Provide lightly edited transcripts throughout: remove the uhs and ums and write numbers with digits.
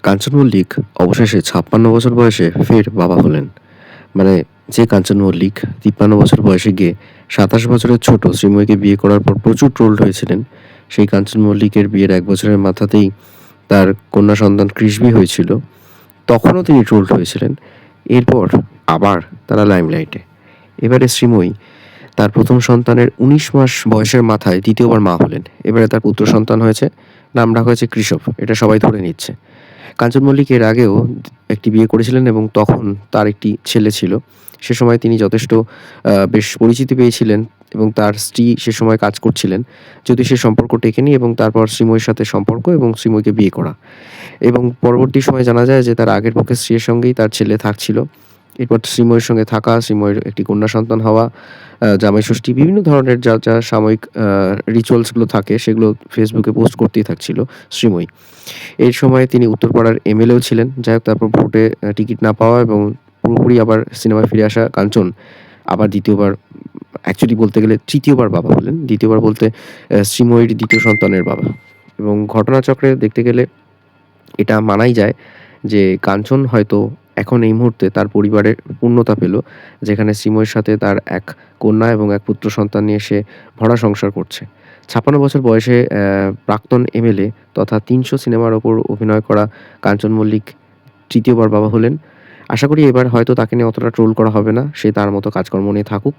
কাঞ্চন মল্লিক অবশেষে ৫৬ বছর বয়সে ফের বাবা হলেন। মানে যে কাঞ্চন মল্লিক ৫৩ বছর বয়সে গিয়ে ২৭ বছরের ছোট শ্রীময়ীকে বিয়ে করার পর প্রচুর ট্রোলড হয়েছিলেন, সেই কাঞ্চন মল্লিকের বিয়ের ১ বছরের মাথাতেই তার কন্যা সন্তান কৃষবি হয়েছিল। তখনও তিনি ট্রোলড হয়েছিলেন। এরপর আবার তারা লাইমলাইটে। এবারে শ্রীময়ী তার প্রথম সন্তানের ১৯ মাস বয়সের মাথায় দ্বিতীয়বার মা হলেন। এবারে তার পুত্র সন্তান হয়েছে, নাম রাখা হয়েছে কৃষব। এটা সবাই ধরে নিচ্ছে। কাঞ্চন মল্লিক এর আগেও একটি বিয়ে করেছিলেন এবং তখন তার একটি ছেলে ছিল। সে সময় তিনি যথেষ্ট বেশ পরিচিতি পেয়েছিলেন এবং তার স্ত্রী সে সময় কাজ করছিলেন। যদিও সে সম্পর্ক টেকেনি এবং তারপর শ্রীময়ীর সাথে সম্পর্ক এবং শ্রীময়ীকে বিয়ে করা। এবং পরবর্তী সময়ে জানা যায় যে তার আগের পক্ষের স্ত্রীর সঙ্গেই তার ছেলে থাকছিল। এরপর শ্রীময়ীর সঙ্গে থাকা, শ্রীময়ীর একটি কন্যা সন্তান হওয়া, জামাই ষষ্ঠী, বিভিন্ন ধরনের যা সাময়িক রিচুয়ালস গুলো থাকে সেগুলো ফেসবুকে পোস্ট করতেই থাকছিল শ্রীময়ী। এই সময়ে তিনি উত্তরপাড়ার এমএলএও ছিলেন। যাই হোক, তারপর ভোটে টিকিট না পাওয়া এবং পুরোপুরি আবার সিনেমায় ফিরে আসা কাঞ্চন আবার দ্বিতীয়বার, অ্যাকচুয়ালি বলতে গেলে তৃতীয়বার বাবা হলেন। দ্বিতীয়বার বলতে শ্রীময়ীর দ্বিতীয় সন্তানের বাবা। এবং ঘটনাচক্রে দেখতে গেলে এটা মানাই যায় যে কাঞ্চন হয়তো এখন এই মুহূর্তে তার পরিবারের পূর্ণতা পেল, যেখানে শ্রীময়ীর সাথে তার এক কন্যা এবং এক পুত্র সন্তান নিয়ে সে ভরা সংসার করছে। ৫৬ বছর বয়সে প্রাক্তন এমএলএ তথা ৩০০ সিনেমার ওপর অভিনয় করা কাঞ্চন মল্লিক তৃতীয়বার বাবা হলেন। আশা করি এবার হয়তো তাকে নিয়ে অতটা ট্রোল করা হবে না। সে তার মতো কাজকর্ম নিয়ে থাকুক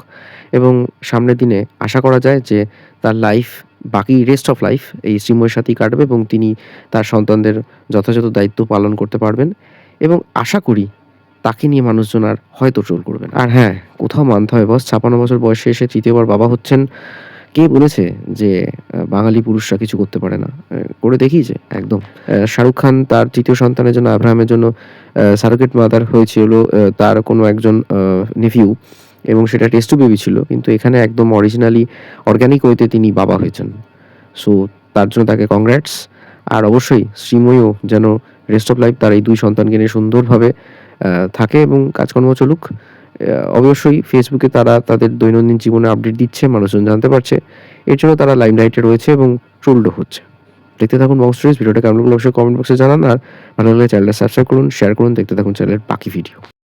এবং সামনের দিনে আশা করা যায় যে তার লাইফ, বাকি রেস্ট অফ লাইফ এই শ্রীময়ীর সাথেই কাটবে এবং তিনি তার সন্তানদের যথাযথ দায়িত্ব পালন করতে পারবেন এবং আশা করি তাকে নিয়ে মানুষজন আর হয়তো ট্রোল করবেন। আর হ্যাঁ, কোথাও মানতে হয় বস, ৫৬ বছর বয়সে এসে তৃতীয়বার বাবা হচ্ছেন। কে বলেছে যে বাঙালি পুরুষরা কিছু করতে পারে না? করে দেখিয়েছে একদম। শাহরুখ খান তার ৩য় সন্তানের জন্য, আব্রাহামের জন্য সারোগেট মাদার হয়েছিল তার কোনো একজন নেফিউ এবং সেটা টেস্ট টিউব বেবি ছিল। কিন্তু এখানে একদম অরিজিনালি অর্গানিক ওয়েতে তিনি বাবা হয়েছেন। সো তার জন্য তাকে কংগ্রাটস। আর অবশ্যই শ্রীময়ীও যেন রেস্ট অফ লাইফ তার এই ২ সন্তানকে নিয়ে সুন্দরভাবে থাকে এবং কাজকর্ম চলুক। অবশ্যই ফেসবুকে তারা তাদের দৈনন্দিন জীবনে আপডেট দিচ্ছে, মানুষজন জানতে পারছে। এর জন্য তারা লাইমলাইটে রয়েছে এবং ট্রোলডও হচ্ছে। দেখতে থাকুন বং স্টোরিজ। ভিডিওটা কেমন লাগলো অবশ্যই কমেন্ট বক্সে জানান। আর ভালো লাগলে চ্যানেলটা সাবস্ক্রাইব করুন, শেয়ার করুন। দেখতে থাকুন চ্যানেলের বাকি ভিডিও।